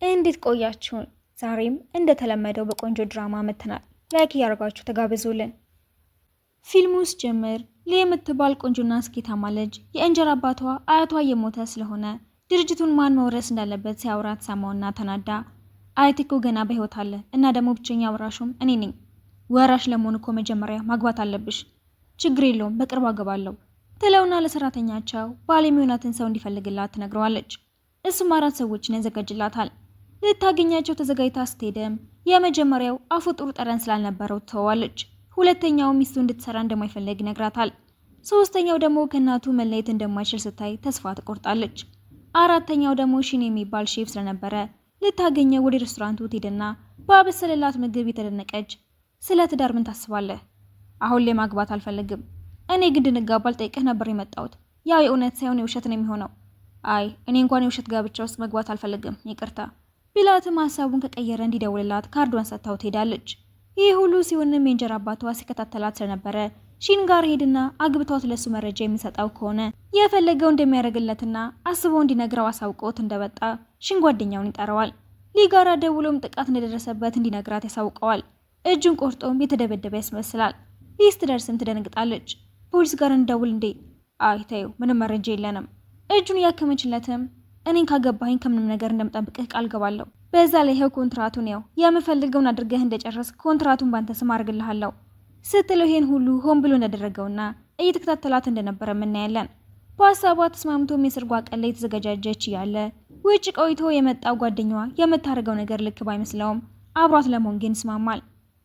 እንዴት ቆያችሁን? ዛሬም እንደተለመደው በቆንጆ ድራማ መተናል። ላይክ ያርጋችሁ ተጋብዙልን። ፊልሙ ሲጀምር ሊ የምትባል ቆንጆና ስኬታማ ልጅ የእንጀራ አባቷ አያቷ የሞተ ስለሆነ ድርጅቱን ማን መውረስ እንዳለበት ሲያወራት ሰማውና ተናዳ አያቴ እኮ ገና በህይወት አለ እና ደግሞ ብቸኛ ወራሹም እኔ ነኝ። ወራሽ ለመሆን እኮ መጀመሪያ ማግባት አለብሽ። ችግር የለውም በቅርብ አገባለሁ ትለውና ለሰራተኛቸው ባል የሚሆናትን ሰው እንዲፈልግላት ትነግረዋለች። እሱም 4 ሰዎችን ያዘጋጅላታል። ልታገኛቸው ተዘጋጅታ ስትሄድም የመጀመሪያው አፉ ጥሩ ጠረን ስላልነበረው ትተዋለች። ሁለተኛው ሚስቱ እንድትሰራ እንደማይፈልግ ይነግራታል። ሶስተኛው ደግሞ ከእናቱ መለየት እንደማይችል ስታይ ተስፋ ትቆርጣለች። አራተኛው ደግሞ ሺን የሚባል ሼፍ ስለነበረ ልታገኘው ወደ ሬስቶራንቱ ትሄድና በአበሰለላት ምግብ የተደነቀች ስለ ትዳር ምን ታስባለህ? አሁን ላይ ማግባት አልፈልግም። እኔ ግን እንድንጋባ ልጠይቅህ ነበር የመጣሁት። ያው የእውነት ሳይሆን የውሸት ነው የሚሆነው። አይ እኔ እንኳን የውሸት ጋብቻ ውስጥ መግባት አልፈልግም ይቅርታ ቢላትም ሀሳቡን ከቀየረ እንዲደውልላት ካርዷን ሰጥታው ትሄዳለች። ይህ ሁሉ ሲሆንም የእንጀራ አባቷ ሲከታተላት ስለነበረ ሺን ጋር ሄድና አግብቷት ለሱ መረጃ የሚሰጠው ከሆነ የፈለገው እንደሚያደርግለትና አስበው እንዲነግረው አሳውቆት እንደወጣ ሺን ጓደኛውን ይጠራዋል። ሊጋራ ደውሎም ጥቃት እንደደረሰበት እንዲነግራት ያሳውቀዋል። እጁን ቆርጦም የተደበደበ ያስመስላል። ሊስት ደርስም ትደነግጣለች። ፖሊስ ጋር እንደውል እንዴ? አይ ተይው ምንም መረጃ የለንም። እጁን ያከመችለትም እኔን ካገባኸኝ ከምንም ነገር እንደምጠብቅህ ቃል ገባለሁ። በዛ ላይ ይሄው ኮንትራቱን ያው የምፈልገውን አድርገህ እንደጨረስ ኮንትራቱን ባንተ ስም አድርግልሃለሁ ስትለው ይሄን ሁሉ ሆን ብሎ እንዳደረገውና እየተከታተላት እንደነበረ እናያለን። በሀሳቧ ተስማምቶም የሰርጓ ቀን ላይ የተዘጋጃጀች እያለ ውጭ ቆይቶ የመጣው ጓደኛዋ የምታደርገው ነገር ልክ ባይመስለውም አብሯት ለመሆን ግን ይስማማል።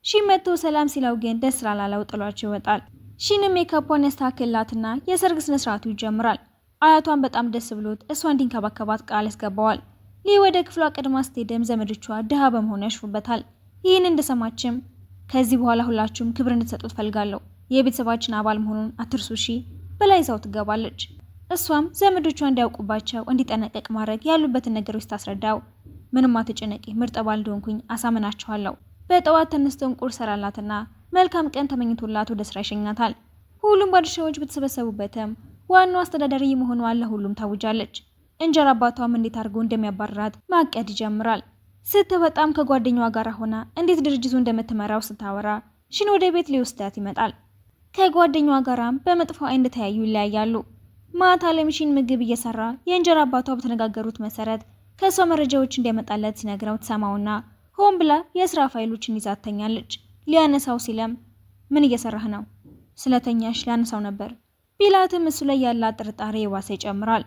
ሺን መጥቶ ሰላም ሲለው ግን ደስ ስላላለው ጥሏቸው ይወጣል። ሺንም ሜካፖን ያስተካክላትና የሰርግ ስነስርዓቱ ይጀምራል። አያቷን በጣም ደስ ብሎት እሷ እንዲንከባከባት ቃል ያስገባዋል። ሊ ወደ ክፍሏ ቀድማ ስትሄድም ዘመዶቿ ድሃ በመሆኑ ያሽፉበታል። ይህን እንደሰማችም ከዚህ በኋላ ሁላችሁም ክብር እንድትሰጡት ፈልጋለሁ፣ የቤተሰባችን አባል መሆኑን አትርሱ እሺ ብላ ይዛው ትገባለች። እሷም ዘመዶቿ እንዲያውቁባቸው እንዲጠነቀቅ ማድረግ ያሉበትን ነገሮች ታስረዳው። ምንም አትጨነቂ ምርጥ ባል እንደሆንኩኝ አሳምናችኋለሁ። በጠዋት ተነስተው ቁርስ ሰራላትና መልካም ቀን ተመኝቶላት ወደ ስራ ይሸኛታል። ሁሉም ባለድርሻዎች በተሰበሰቡበትም ዋናው አስተዳዳሪ መሆኗ ለሁሉም ታውጃለች። እንጀራ አባቷም እንዴት አድርጎ እንደሚያባርራት ማቀድ ይጀምራል። ስትወጣም ከጓደኛዋ ጋር ሆና እንዴት ድርጅቱ እንደምትመራው ስታወራ ሺን ወደ ቤት ሊወስዳት ይመጣል። ከጓደኛዋ ጋራም በመጥፎ አይን እንደተያዩ ይለያያሉ። ማታ ላይም ሺን ምግብ እየሰራ የእንጀራ አባቷ በተነጋገሩት መሰረት ከሷ መረጃዎች እንዲያመጣለት ሲነግረው ትሰማውና ሆን ብላ የስራ ፋይሎችን ይዛ ትተኛለች። ሊያነሳው ሲለም ምን እየሰራህ ነው? ስለተኛሽ ሊያነሳው ነበር ቢላትም እሱ ላይ ያላት ጥርጣሬ የዋሰ ይጨምራል።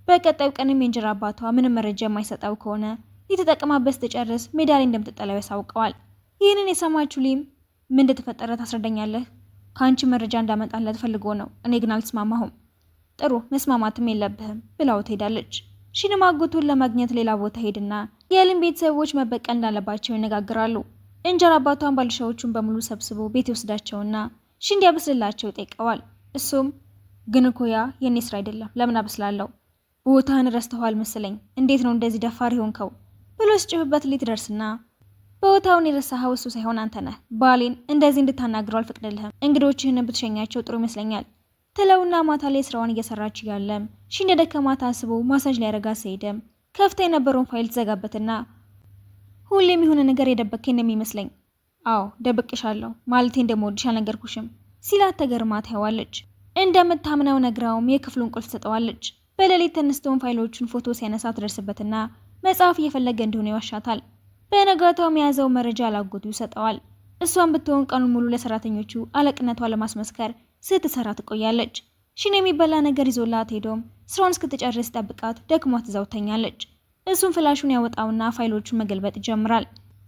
በቀጣዩ ቀንም የእንጀራ አባቷ ምንም መረጃ የማይሰጠው ከሆነ ሊተጠቀማበት ስትጨርስ ሜዳ ላይ እንደምትጠላው ያሳውቀዋል። ይህንን የሰማችው ሊም ምን እንደተፈጠረ ታስረዳኛለህ? ከአንቺ መረጃ እንዳመጣለት ፈልጎ ነው፣ እኔ ግን አልተስማማሁም። ጥሩ መስማማትም የለብህም ብላው ትሄዳለች። ሺንም አጎቱን ለማግኘት ሌላ ቦታ ሄድና የሊም ቤተሰቦች መበቀል እንዳለባቸው ይነጋግራሉ። እንጀራ አባቷን ባልሻዎቹን በሙሉ ሰብስቦ ቤት ይወስዳቸውና ሺን እንዲያበስልላቸው ይጠይቀዋል። እሱም ግን እኮ ያ የኔ ስራ አይደለም ለምን አበስላለሁ? ቦታህን ረስተዋል መሰለኝ፣ እንዴት ነው እንደዚህ ደፋር ይሆንከው ብሎ ሲጮህበት ሊትደርስና ቦታውን የረሳኸው እሱ ሳይሆን አንተ ነህ፣ ባሌን እንደዚህ እንድታናግረው አልፈቅድልህም፣ እንግዶችህን ብትሸኛቸው ጥሩ ይመስለኛል ትለውና ማታ ላይ ስራዋን እየሰራች እያለም ሺን እንደደከማት አስቦ ማሳጅ ሊያረጋት ሲሄድም ከፍታ የነበረውን ፋይል ትዘጋበትና ሁሌም የሆነ ነገር የደበከኝ ነው የሚመስለኝ። አዎ ደብቅሻለሁ፣ ማለቴ እንደምወድሽ አልነገርኩሽም ሲላት ተገርማ ታየዋለች። እንደምታምነው ነግራውም የክፍሉን ቁልፍ ትሰጠዋለች። በሌሊት ተነስተውን ፋይሎቹን ፎቶ ሲያነሳ ትደርስበትና መጽሐፍ እየፈለገ እንደሆነ ይዋሻታል። በነጋታው የያዘው መረጃ ላጎቱ ይሰጠዋል። እሷን ብትሆን ቀኑን ሙሉ ለሰራተኞቹ አለቅነቷ ለማስመስከር ስትሰራ ትቆያለች። ሺን የሚበላ ነገር ይዞላት ሄዶም ስራውን እስክትጨርስ ጠብቃት ደክሟት ትዛውተኛለች። እሱም ፍላሹን ያወጣውና ፋይሎቹን መገልበጥ ይጀምራል።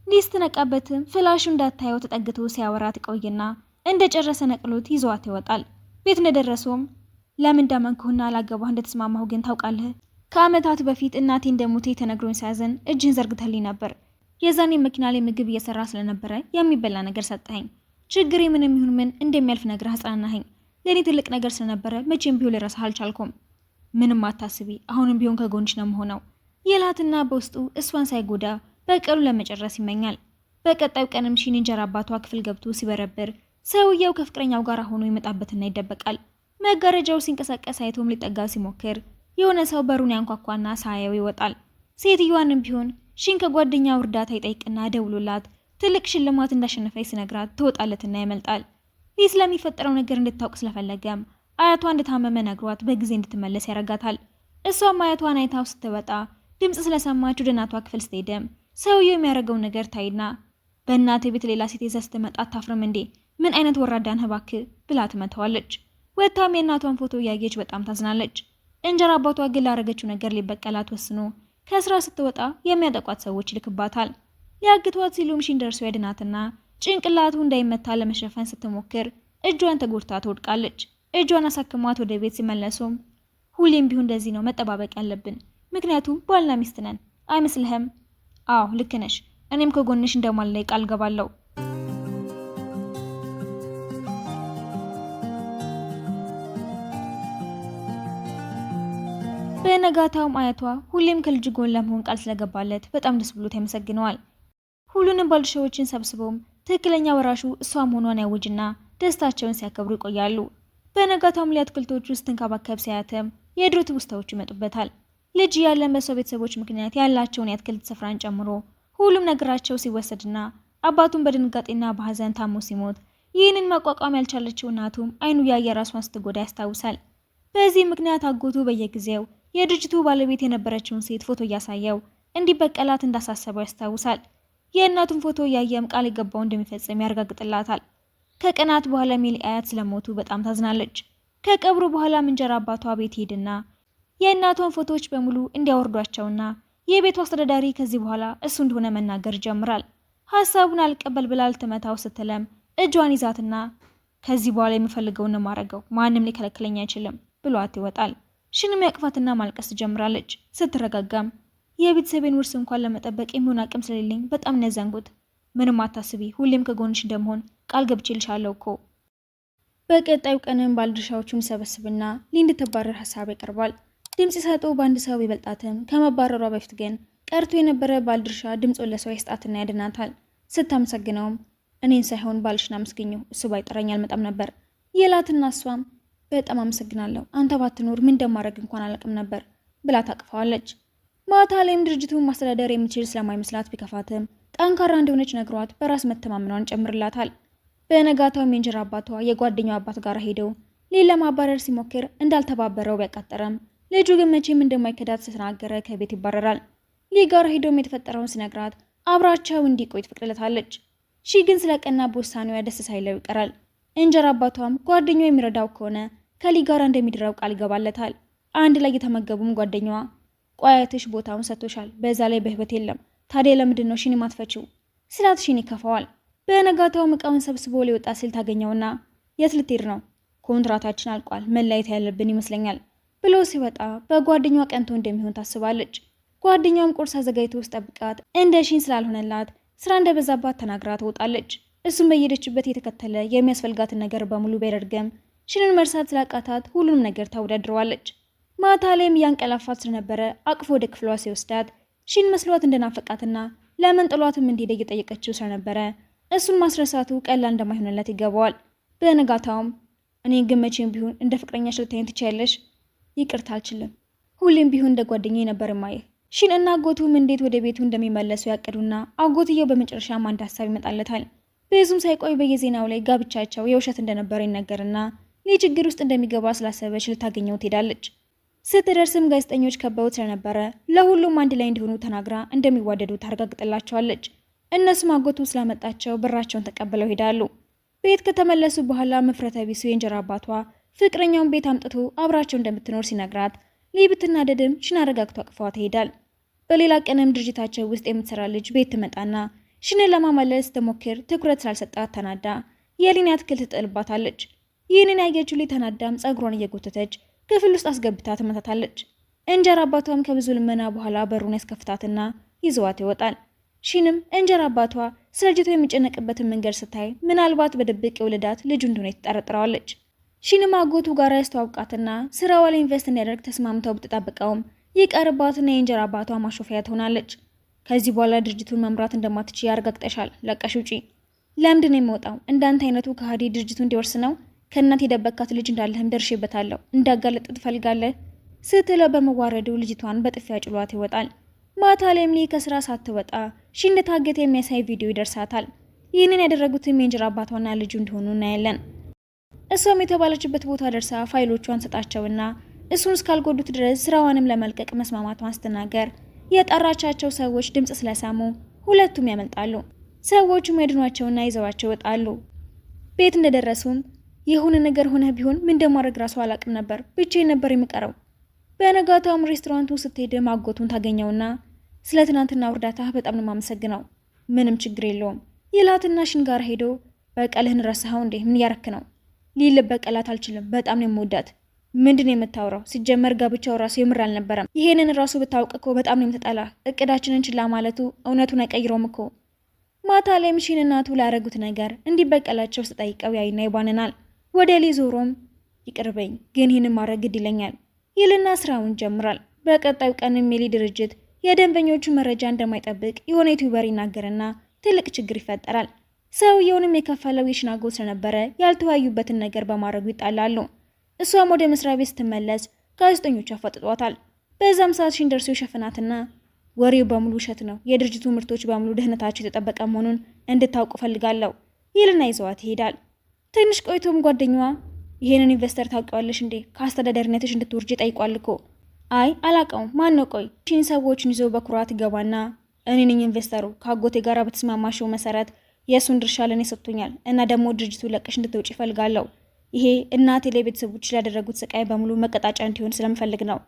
ሊስት ነቃበትም ፍላሹ እንዳታየው ተጠግቶ ሲያወራት ይቆይና እንደጨረሰ ነቅሎት ይዟት ይወጣል። ቤት እንደደረሰውም ለምን እንዳመንኩህና አላገባህ እንደተስማማሁ ግን ታውቃለህ? ከአመታት በፊት እናቴ እንደሞተ ተነግሮኝ ሳያዘን እጅህን ዘርግተልኝ ነበር። የዛኔ መኪና ላይ ምግብ እየሰራ ስለነበረ የሚበላ ነገር ሰጠኸኝ። ችግሬ ምንም ይሁን ምን እንደሚያልፍ ነግረህ አጽናናኸኝ። ለእኔ ትልቅ ነገር ስለነበረ መቼም ቢሆን ልረሳህ አልቻልኩም። ምንም አታስቢ፣ አሁንም ቢሆን ከጎንሽ ነው የምሆነው ይላትና በውስጡ እሷን ሳይጎዳ በቀሉ ለመጨረስ ይመኛል። በቀጣዩ ቀንም ሺን እንጀራ አባቷ ክፍል ገብቶ ሲበረብር ሰውየው ከፍቅረኛው ጋር ሆኖ ይመጣበትና ይደበቃል። መጋረጃው ሲንቀሳቀስ አይቶም ሊጠጋ ሲሞክር የሆነ ሰው በሩን ያንኳኳና ሳያየው ይወጣል። ሴትዮዋንም ቢሆን ሺን ከጓደኛው እርዳታ ይጠይቅና ደውሎላት ትልቅ ሽልማት እንዳሸነፈች ሲነግራት ትወጣለትና ያመልጣል። ሊ ስለሚፈጠረው ነገር እንድታውቅ ስለፈለገም አያቷ እንደታመመ ነግሯት በጊዜ እንድትመለስ ያረጋታል። እሷም አያቷን አይታው ስትወጣ ድምጽ ስለሰማች ወደ እናቷ ክፍል ስትሄድም ሰውየው የሚያደርገው ነገር ታይና በእናቴ ቤት ሌላ ሴት ይዘህ ስትመጣ አታፍርም እንዴ? ምን አይነት ወራዳ ነህ እባክህ ብላ ትመታዋለች። ወጥታም የእናቷን ፎቶ እያየች በጣም ታዝናለች። እንጀራ አባቷ ግን ላረገችው ነገር ሊበቀላት ወስኖ ከስራ ስትወጣ የሚያጠቋት ሰዎች ይልክባታል። ሊያግቷት ሲሉም ሺን ደርሶ ያድናትና ጭንቅላቱ እንዳይመታ ለመሸፈን ስትሞክር እጇን ተጎድታ ትወድቃለች። እጇን አሳክሟት ወደ ቤት ሲመለሱም ሁሌም ቢሆን እንደዚህ ነው መጠባበቅ ያለብን፣ ምክንያቱም ባልና ሚስት ነን አይመስልህም? አዎ ልክ ነሽ፣ እኔም ከጎንሽ እንደማልለይ ቃል ገባለሁ። በነጋታውም አያቷ ሁሌም ከልጅ ጎን ለመሆን ቃል ስለገባለት በጣም ደስ ብሎት ያመሰግነዋል። ሁሉንም ባልድርሻዎችን ሰብስበውም ትክክለኛ ወራሹ እሷ መሆኗን ያውጅና ደስታቸውን ሲያከብሩ ይቆያሉ። በነጋታውም ላይ አትክልቶች ውስጥ ትንከባከብ ሲያተም የድሮ ትውስታዎች ይመጡበታል። ልጅ ያለን በሰው ቤተሰቦች ምክንያት ያላቸውን የአትክልት ስፍራን ጨምሮ ሁሉም ነገራቸው ሲወሰድና አባቱን በድንጋጤና በሐዘን ታሞ ሲሞት ይህንን መቋቋም ያልቻለችው እናቱም አይኑ ያየ ራሷን ስትጎዳ ያስታውሳል። በዚህ ምክንያት አጎቱ በየጊዜው የድርጅቱ ባለቤት የነበረችውን ሴት ፎቶ እያሳየው እንዲበቀላት እንዳሳሰበው ያስታውሳል። የእናቱን ፎቶ እያየም ቃል የገባው እንደሚፈጽም ያረጋግጥላታል። ከቀናት በኋላ ሜሊ አያት ስለሞቱ በጣም ታዝናለች። ከቀብሩ በኋላ እንጀራ አባቷ ቤት ሄድና የእናቷን ፎቶዎች በሙሉ እንዲያወርዷቸውና የቤቱ አስተዳዳሪ ከዚህ በኋላ እሱ እንደሆነ መናገር ይጀምራል። ሐሳቡን አልቀበል ብላ ልትመታው ስትለም እጇን ይዛትና ከዚህ በኋላ የምፈልገውን ማረገው ማንም ሊከለክለኝ አይችልም ብሏት ይወጣል። ሽንም ያቅፋትና ማልቀስ ትጀምራለች። ስትረጋጋም የቤተሰቤን ውርስ እንኳን ለመጠበቅ የሚሆን አቅም ስለሌለኝ በጣም ነዘንኩት። ምንም አታስቢ፣ ሁሌም ከጎንሽ እንደምሆን ቃል ገብቼልሻለሁ እኮ። በቀጣዩ ቀንም ባልድርሻዎቹን ሰበስብና ሊ እንድትባረር ሀሳብ ያቀርባል። ድምጽ ሰጡ በአንድ ሰው ይበልጣትም ከመባረሯ በፊት ግን ቀርቶ የነበረ ባልድርሻ ድምጹን ለሰው ያስጣትና ያድናታል። ስታመሰግነውም እኔን ሳይሆን ባልሽን አመስግኘው እሱ ባይጠራኝ አልመጣም ነበር ይላትና እሷም በጣም አመሰግናለሁ፣ አንተ ባትኖር ምን እንደማድረግ እንኳን አላውቅም ነበር ብላ ታቅፈዋለች። ማታ ላይም ድርጅቱን ማስተዳደር የምችል ስለማይመስላት ቢከፋትም ጠንካራ እንደሆነች ነግሯት በራስ መተማመኗን ጨምርላታል። በነጋታውም የእንጀራ አባቷ የጓደኛው አባት ጋር ሄደው ሌላ ለማባረር ሲሞክር እንዳልተባበረው ቢያቃጠረም ልጁ ግን መቼም እንደማይከዳት ስለተናገረ ከቤት ይባረራል። ሊ ጋር ሄዶም የተፈጠረውን ሲነግራት አብራቸው እንዲቆይ ትፈቅድለታለች። ሺ ግን ስለቀና በውሳኔዋ ደስ ሳይለው ይቀራል። እንጀራ አባቷም ጓደኛው የሚረዳው ከሆነ ከሊ ጋር እንደሚድራው ቃል ይገባለታል። አንድ ላይ የተመገቡም ጓደኛዋ ቋያትሽ ቦታውን ሰጥቶሻል፣ በዛ ላይ በህይወት የለም፣ ታዲያ ለምንድን ነው ሺን ማትፈቺው ስላት ሺን ይከፋዋል። በነጋታው እቃውን ሰብስቦ ሊወጣ ሲል ታገኘውና የት ልትሄድ ነው? ኮንትራታችን አልቋል፣ መለያየት ያለብን ይመስለኛል ብሎ ሲወጣ በጓደኛዋ ቀንቶ እንደሚሆን ታስባለች። ጓደኛውም ቁርስ አዘጋጅቶ ውስጥ ጠብቃት እንደ ሺን ስላልሆነላት ስራ እንደበዛባት ተናግራ ትወጣለች። እሱም በየሄደችበት የተከተለ የሚያስፈልጋትን ነገር በሙሉ ቢያደርግም ሺንን መርሳት ስላቃታት ሁሉንም ነገር ታወዳድረዋለች። ማታ ላይም እያንቀላፋት ስለነበረ አቅፎ ወደ ክፍሏ ሲወስዳት ሺን መስሏት እንደናፈቃትና ለምን ጥሏትም እንዲሄድ እየጠየቀችው ስለነበረ እሱን ማስረሳቱ ቀላል እንደማይሆንለት ይገባዋል። በነጋታውም እኔ ግን መቼም ቢሆን እንደ ፍቅረኛሽ ልታይኝ ትችያለሽ? ይቅርታ አልችልም። ሁሌም ቢሆን እንደ ጓደኛዬ ነበር ማየ። ሺን እና አጎቱም እንዴት ወደ ቤቱ እንደሚመለሱ ያቀዱና አጎትየው በመጨረሻም አንድ ሀሳብ ይመጣለታል። ብዙም ሳይቆይ በየዜናው ላይ ጋብቻቸው የውሸት እንደነበረ ይነገርና ችግር ውስጥ እንደሚገባ ስላሰበች ልታገኘው ትሄዳለች። ስትደርስም ጋዜጠኞች ከበውት ስለነበረ ለሁሉም አንድ ላይ እንዲሆኑ ተናግራ እንደሚዋደዱ ታረጋግጥላቸዋለች። እነሱም አጎቱ ስላመጣቸው ብራቸውን ተቀብለው ሄዳሉ። ቤት ከተመለሱ በኋላ መፍረተ ቢሱ የእንጀራ አባቷ ፍቅረኛውን ቤት አምጥቶ አብራቸው እንደምትኖር ሲነግራት ብትናደድም ሺን አረጋግቶ አቅፏ ትሄዳል። በሌላ ቀንም ድርጅታቸው ውስጥ የምትሰራ ልጅ ቤት ትመጣና ሺንን ለማመለስ ስትሞክር ትኩረት ስላልሰጣት ተናዳ የሊን አትክልት ትጥልባታለች። ይህንን ያየችው ሊ ተናዳም ጸጉሯን እየጎተተች ክፍል ውስጥ አስገብታ ትመታታለች። እንጀራ አባቷም ከብዙ ልመና በኋላ በሩን ያስከፍታትና ይዘዋት ይወጣል። ሺንም እንጀራ አባቷ ስለ ልጅቷ የሚጨነቅበትን መንገድ ስታይ ምናልባት በድብቅ የወለዳት ልጁ እንደሆነ ትጠረጥረዋለች። ሺንም አጎቱ ጋር ያስተዋውቃትና ስራዋ ላይ ኢንቨስት እንዲያደርግ ተስማምተው ብትጠብቀውም ይቀርባትና የእንጀራ አባቷ ማሾፊያ ትሆናለች። ከዚህ በኋላ ድርጅቱን መምራት እንደማትችይ ያረጋግጠሻል፣ ለቀሽ ውጪ። ለምንድን ነው የምወጣው? እንዳንተ አይነቱ ከሃዲ ድርጅቱ እንዲወርስ ነው? ከእናት የደበካት ልጅ እንዳለህም ደርሼበታለሁ፣ እንዳጋለጥ ትፈልጋለህ ስትለው በመዋረዱ ልጅቷን በጥፊያ ጭሏት ይወጣል። ማታ ላይም ሊ ከስራ ሳትወጣ ሺ እንደታገተ የሚያሳይ ቪዲዮ ይደርሳታል። ይህንን ያደረጉትም የእንጀራ አባቷና ልጁ እንደሆኑ እናያለን። እሷም የተባለችበት ቦታ ደርሳ ፋይሎቿን ሰጣቸውና እሱን እስካልጎዱት ድረስ ስራዋንም ለመልቀቅ መስማማቷን ስትናገር የጠራቻቸው ሰዎች ድምጽ ስለሰሙ ሁለቱም ያመልጣሉ። ሰዎቹም ያድኗቸውና ይዘዋቸው ይወጣሉ። ቤት እንደደረሱም የሆነ ነገር ሆነ ቢሆን ምን እንደማድረግ ራሱ አላቅም ነበር፣ ብቻዬን ነበር የምቀረው። በነጋታውም ሬስቶራንቱ ስትሄድ አጎቱን ታገኘውና ስለ ትናንትና እርዳታ በጣም ነው የማመሰግነው፣ ምንም ችግር የለውም ይላትና ሽን ጋር ሄዶ በቀልህን ረሳኸው እንዴ? ምን ያረክ ነው? ሊል በቀላት አልችልም፣ በጣም ነው የምወዳት። ምንድን ነው የምታወራው? ሲጀመር ጋብቻው ራሱ የምር አልነበረም። ይሄንን ራሱ ብታውቅ እኮ በጣም ነው የምትጠላ። እቅዳችንን ችላ ማለቱ እውነቱን አይቀይረውም እኮ። ማታ ላይም ሺን እናቱ ላረጉት ነገር እንዲበቀላቸው ስጠይቀው ያይና ይባንናል። ወደ ሊ ዞሮም ይቅርበኝ፣ ግን ይህንን ማድረግ ግድ ይለኛል ይልና ስራውን ጀምራል። በቀጣዩ ቀንም የሊ ድርጅት የደንበኞቹ መረጃ እንደማይጠብቅ የሆነ ዩቲዩበር ይናገርና ትልቅ ችግር ይፈጠራል። ሰውየውንም የከፈለው የሽናጎ ስለነበረ ያልተወያዩበትን ነገር በማድረጉ ይጣላሉ። እሷም ወደ መስሪያ ቤት ስትመለስ ጋዜጠኞች አፋጥጧታል። በዛም ሰዓት ሺን ደርሶ ይሸፍናትና ወሬው በሙሉ ውሸት ነው፣ የድርጅቱ ምርቶች በሙሉ ደህንነታቸው የተጠበቀ መሆኑን እንድታውቁ ፈልጋለሁ ይልና ይዘዋት ይሄዳል። ትንሽ ቆይቶም ጓደኛዋ ይሄንን ኢንቨስተር ታውቂዋለሽ እንዴ? ከአስተዳዳሪነትሽ እንድትወርጂ ጠይቋል እኮ። አይ አላውቀውም፣ ማን ነው? ቆይ ሺን ሰዎችን ይዞ በኩራት ይገባና እኔ ነኝ ኢንቨስተሩ፣ ከአጎቴ ጋር በተስማማሽው መሰረት የእሱን ድርሻ ለኔ ሰጥቶኛል እና ደግሞ ድርጅቱ ለቀሽ እንድትወጪ ፈልጋለሁ። ይሄ እናቴ ለቤተሰቦች ላደረጉት ስቃይ በሙሉ መቀጣጫ እንዲሆን ስለምፈልግ ነው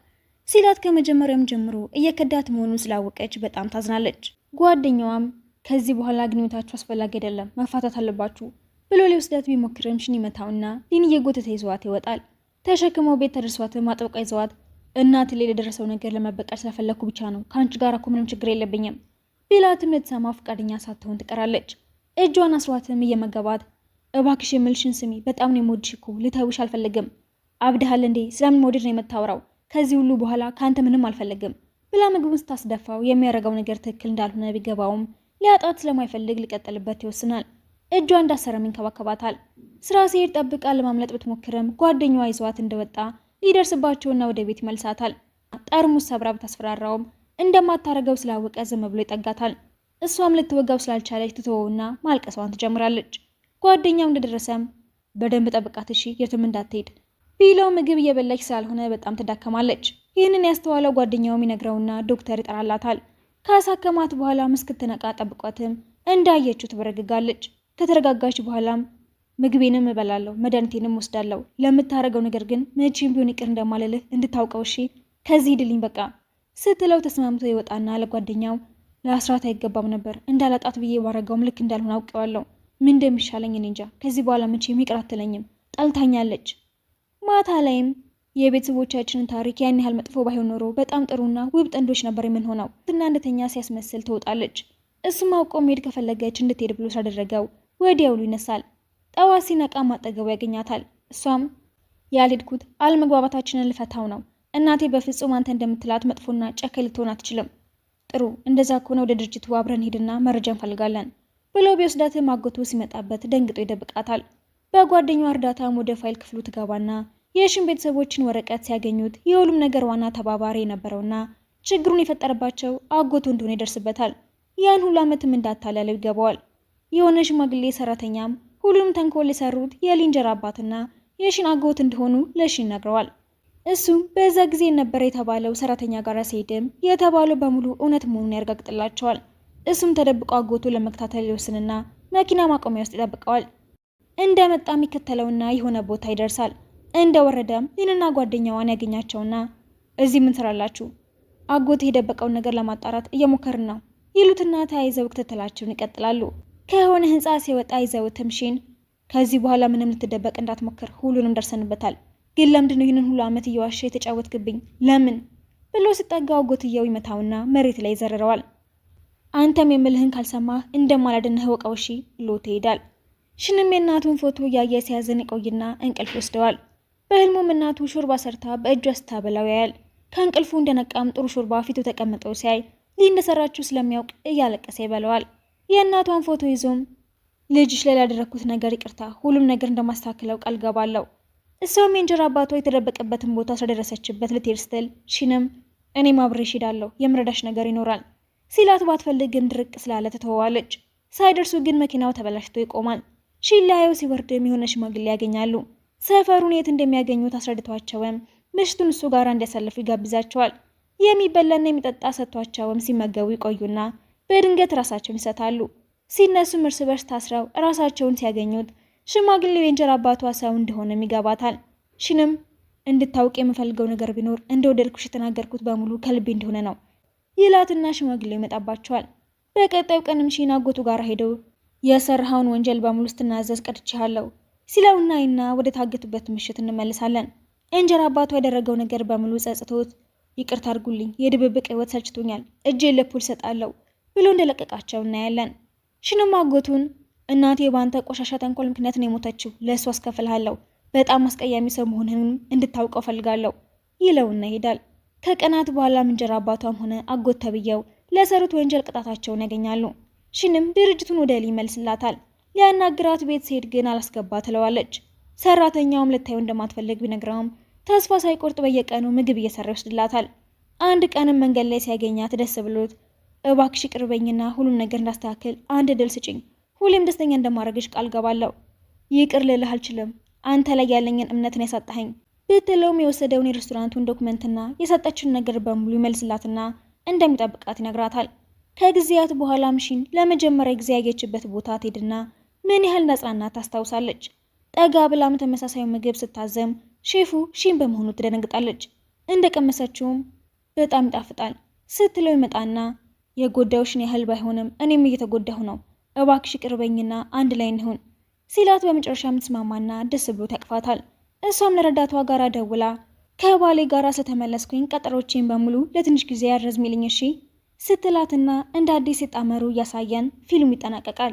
ሲላት ከመጀመሪያም ጀምሮ እየከዳት መሆኑን ስላወቀች በጣም ታዝናለች። ጓደኛዋም ከዚህ በኋላ ግንኙነታችሁ አስፈላጊ አይደለም፣ መፋታት አለባችሁ ብሎ ሊወስዳት ቢሞክርም ሽን ይመታውና ሊን እየጎተተ ይዘዋት ይወጣል። ተሸክመው ቤት ተደርሷትም አጥብቃ ይዘዋት እናቴ ላይ ለደረሰው ነገር ለመበቀል ስለፈለኩ ብቻ ነው፣ ከአንቺ ጋር እኮ ምንም ችግር የለብኝም ቢላትም ልትሰማ ፈቃደኛ ሳትሆን ትቀራለች። እጇን አስሯትም እየመገባት እባክሽ የምልሽን ስሚ፣ በጣም ነው የምወድሽ እኮ ልተውሽ አልፈልግም። አብድሃል እንዴ? ስለምን መውደድ ነው የምታወራው? ከዚህ ሁሉ በኋላ ከአንተ ምንም አልፈልግም ብላ ምግቡን ስታስደፋው የሚያረጋው ነገር ትክክል እንዳልሆነ ቢገባውም ሊያጣት ስለማይፈልግ ሊቀጥልበት ይወስናል። እጇ እንዳሰረም ይንከባከባታል። ስራ ሲሄድ ጠብቃ ለማምለጥ ብትሞክርም ጓደኛዋ ይዘዋት እንደወጣ ሊደርስባቸውና ወደ ቤት ይመልሳታል። ጠርሙስ ሰብራ ብታስፈራራውም እንደማታረገው ስላወቀ ዝም ብሎ ይጠጋታል። እሷም ልትወጋው ስላልቻለች ትተወውና ማልቀሷን ትጀምራለች። ጓደኛው እንደደረሰም በደንብ ጠብቃት እሺ፣ የትም እንዳትሄድ ቢለው ምግብ እየበላች ስላልሆነ በጣም ትዳከማለች። ይህንን ያስተዋለው ጓደኛውም ይነግረውና ዶክተር ይጠራላታል። ካሳከማት በኋላ እስክትነቃ ጠብቋትም እንዳየችው ትበረግጋለች። ከተረጋጋች በኋላም ምግቤንም እበላለሁ፣ መድኃኒቴንም ወስዳለሁ፣ ለምታረገው ነገር ግን መቼም ቢሆን ይቅር እንደማልልህ እንድታውቀው እሺ፣ ከዚህ ሂድልኝ በቃ ስትለው ተስማምቶ ይወጣና ለጓደኛው ለአስራት አይገባም ነበር፣ እንዳላጣት ብዬ ባረጋውም ልክ እንዳልሆነ አውቀዋለሁ፣ ምን እንደሚሻለኝ እኔ እንጃ፣ ከዚህ በኋላ መቼም ይቅር አትለኝም፣ ጠልታኛለች። ማታ ላይም የቤተሰቦቻችንን ታሪክ ያን ያህል መጥፎ ባይሆን ኖሮ በጣም ጥሩና ውብ ጥንዶች ነበር የምንሆነው እና እንደተኛ ሲያስመስል ትወጣለች። እሱም አውቆ መሄድ ከፈለገች እንድትሄድ ብሎ ሳደረገው ወዲያውሉ ይነሳል። ጠዋት ሲነቃ ማጠገቡ ያገኛታል። እሷም ያልሄድኩት አለመግባባታችንን ልፈታው ነው፣ እናቴ በፍጹም አንተ እንደምትላት መጥፎና ጨካኝ ልትሆን አትችልም። ጥሩ እንደዛ ከሆነ ወደ ድርጅቱ አብረን ሄድና መረጃ እንፈልጋለን ብሎ ቢወስዳትም አጎቱ ሲመጣበት ደንግጦ ይደብቃታል። በጓደኛዋ እርዳታም ወደ ፋይል ክፍሉ ትገባና የሽን ቤተሰቦችን ወረቀት ሲያገኙት የሁሉም ነገር ዋና ተባባሪ የነበረውና ችግሩን የፈጠረባቸው አጎቱ እንደሆነ ይደርስበታል። ያን ሁሉ ዓመትም እንዳታለለው ይገባዋል። የሆነ ሽማግሌ ሰራተኛም ሁሉም ተንኮል የሰሩት የሊንጀር አባትና የሽን አጎት እንደሆኑ ለሽን ነግረዋል። እሱም በዛ ጊዜ ነበር የተባለው ሰራተኛ ጋር ሲሄድም የተባለው በሙሉ እውነት መሆኑን ያረጋግጥላቸዋል። እሱም ተደብቆ አጎቱ ለመከታተል ይወስንና መኪና ማቆሚያ ውስጥ ይጠብቀዋል። እንደመጣ የሚከተለውና የሆነ ቦታ ይደርሳል። እንደወረደም ሊንና ጓደኛዋን ያገኛቸውና እዚህ ምን ትሰራላችሁ? አጎት የደበቀውን ነገር ለማጣራት እየሞከርን ነው ይሉትና ተያይዘው ክትትላቸውን ይቀጥላሉ። ከሆነ ህንፃ ሲወጣ ይዘውትም ሺን ከዚህ በኋላ ምንም ልትደበቅ እንዳትሞክር፣ ሁሉንም ደርሰንበታል። ግን ለምንድን ነው ይህንን ሁሉ ዓመት እየዋሸ የተጫወትክብኝ? ለምን ብሎ ሲጠጋው አጎትየው ይመታውና መሬት ላይ ይዘርረዋል። አንተም የምልህን ካልሰማህ እንደማላድንህ ወቀው እሺ ብሎ ትሄዳል። ሽንም የእናቱን ፎቶ እያየ ሲያዝን ይቆይና እንቅልፍ ይወስደዋል። በህልሙም እናቱ ሾርባ ሰርታ በእጇ ስታበላው ያያል። ከእንቅልፉ እንደነቃም ጥሩ ሾርባ ፊቱ ተቀምጠው ሲያይ ሊ እንደሰራችው ስለሚያውቅ እያለቀሰ ይበለዋል። የእናቷን ፎቶ ይዞም ልጅሽ ላይ ያደረኩት ነገር ይቅርታ፣ ሁሉም ነገር እንደማስተካክለው ቃል ገባለሁ። እሷም የእንጀራ አባቷ የተደበቀበትን ቦታ ስለደረሰችበት ልትሄድ ስትል ሽንም እኔም አብሬሽ ሄዳለሁ፣ የምረዳሽ ነገር ይኖራል ሲላት ባትፈልግም ድርቅ ስላለ ትተዋለች። ሳይደርሱ ግን መኪናው ተበላሽቶ ይቆማል። ሺላየው ሲወርድም የሆነ ሽማግሌ ያገኛሉ። ሰፈሩን የት እንደሚያገኙት አስረድቷቸውም ምሽቱን እሱ ጋር እንዲያሳልፉ ይጋብዛቸዋል። የሚበላና የሚጠጣ ሰጥቷቸውም ሲመገቡ ይቆዩና በድንገት ራሳቸውን ይሰታሉ። ሲነሱም እርስ በርስ ታስረው ራሳቸውን ሲያገኙት ሽማግሌው የእንጀራ አባቷ ሰው እንደሆነም ይገባታል። ሺንም እንድታውቅ የምፈልገው ነገር ቢኖር እንደወደድኩሽ የተናገርኩት በሙሉ ከልቤ እንደሆነ ነው ይላትና ሽማግሌው ይመጣባቸዋል። በቀጣዩ ቀንም ሺን አጎቱ ጋር ሄደው የሰራኸውን ወንጀል በሙሉ ስትናዘዝ ቀድቼሃለሁ ሲለውናይና ወደ ታገቱበት ምሽት እንመልሳለን። እንጀራ አባቷ ያደረገው ነገር በሙሉ ጸጽቶት ይቅርታ አድርጉልኝ፣ የድብብቅ ህይወት ሰልችቶኛል፣ እጄን ለፖሊስ እሰጣለሁ ብሎ እንደለቀቃቸው እናያለን። ሺንም አጎቱን እናቴ በአንተ ቆሻሻ ተንኮል ምክንያት ነው የሞተችው፣ ለእሱ አስከፍልሃለሁ፣ በጣም አስቀያሚ ሰው መሆንህንም እንድታውቀው ፈልጋለሁ ይለውና ይሄዳል። ከቀናት በኋላም እንጀራ አባቷም ሆነ አጎት ተብየው ለሰሩት ወንጀል ቅጣታቸውን ያገኛሉ። ሺንም ድርጅቱን ወደ ኤሊ ይመልስላታል። ሊያናግራት ቤት ሲሄድ ግን አላስገባ ትለዋለች። ሰራተኛውም ልታየው እንደማትፈልግ ቢነግረውም ተስፋ ሳይቆርጥ በየቀኑ ምግብ እየሰራ ይወስድላታል። አንድ ቀንም መንገድ ላይ ሲያገኛት ደስ ብሎት እባክሽ ቅርበኝና ሁሉም ነገር እንዳስተካክል አንድ ድል ስጭኝ፣ ሁሌም ደስተኛ እንደማድረግሽ ቃል ገባለሁ። ይቅር ልልህ አልችልም፣ አንተ ላይ ያለኝን እምነትን ያሳጣኸኝ ብትለውም የወሰደውን የሬስቶራንቱን ዶክመንትና የሰጠችን ነገር በሙሉ ይመልስላትና እንደሚጠብቃት ይነግራታል። ከጊዜያት በኋላም ሺን ለመጀመሪያ ጊዜ ያየችበት ቦታ ትሄድና ምን ያህል ነጻናት ታስታውሳለች። ጠጋ ብላም ተመሳሳዩ ምግብ ስታዘም ሼፉ ሺን በመሆኑ ትደነግጣለች። እንደቀመሰችውም በጣም ይጣፍጣል ስትለው ይመጣና የጎዳውሽን ያህል ባይሆንም እኔም እየተጎዳሁ ነው፣ እባክሽ ቅርበኝና አንድ ላይ እንሁን ሲላት በመጨረሻም ትስማማና ደስ ብሎ ያቅፋታል። እሷም ለረዳቷ ጋር ደውላ ከባሌ ጋር ስለተመለስኩኝ ቀጠሮቼን በሙሉ ለትንሽ ጊዜ ያረዝሚልኝ እሺ ስትላትና እንደ አዲስ የጣመሩ እያሳየን ፊልሙ ይጠናቀቃል።